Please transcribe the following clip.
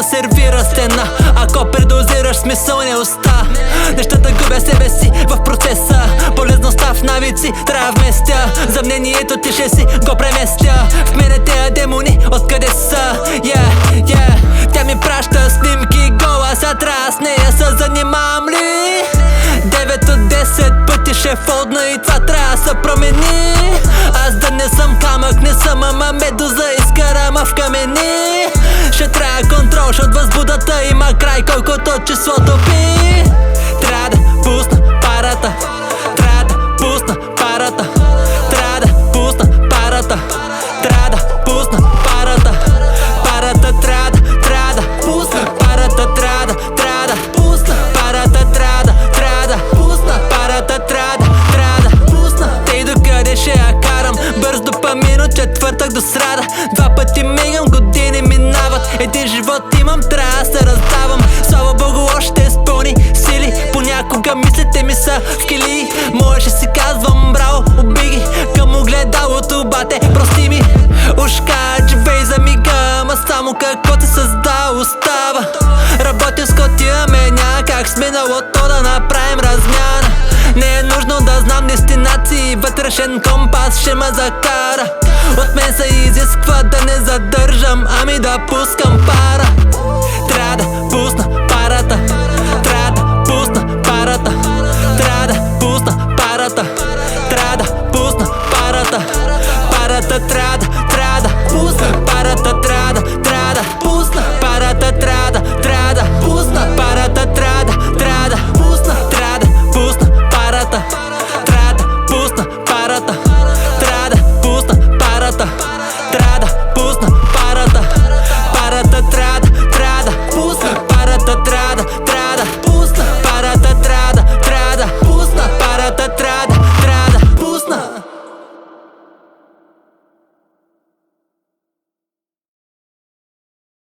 сервира стена. Ако предозираш, смисъл не оста. Нещата губя себе си в процеса. Полезността в навици трябва вместя. За мнението ти ще си го преместя. В мене тея демони откъде са? Тя ми праща снимки гола, сега трябва с нея се занимавам ли? 9 от 10 пъти ще фолдна и това трябва да се промени. Аз да не съм камък, не съм ама медуза, изкарама в камени. Ще трябва контрол, защото възбудата има край, колкото числото пи. Трябва да пусна парата, трябва да пусна парата, трябва да пусна парата, трябва да пусна парата. Парата трябва да пусна парата, трябва да пусна парата, трябва да пусна парата, трябва да пусна. Тъй докъде ще я карам? Бърз допамин от четвъртък до сряда. 2 пъти мигам, години минават. Един живот имам, трябва да се раздавам. Слава Богу, още с пълни сили. Понякога мислите ми са в кили. Можеше си казвам браво, убиги. Към огледалото, бате, прости ми. Ушка, живей за мига, ама само какво ти създава остава. Работим с котия, няма как с миналото да направим размяна. Не е нужно да знам дестинации, вътрешен компас ще ме закара. От мен се изисква да не задържам, ами да пускам пара.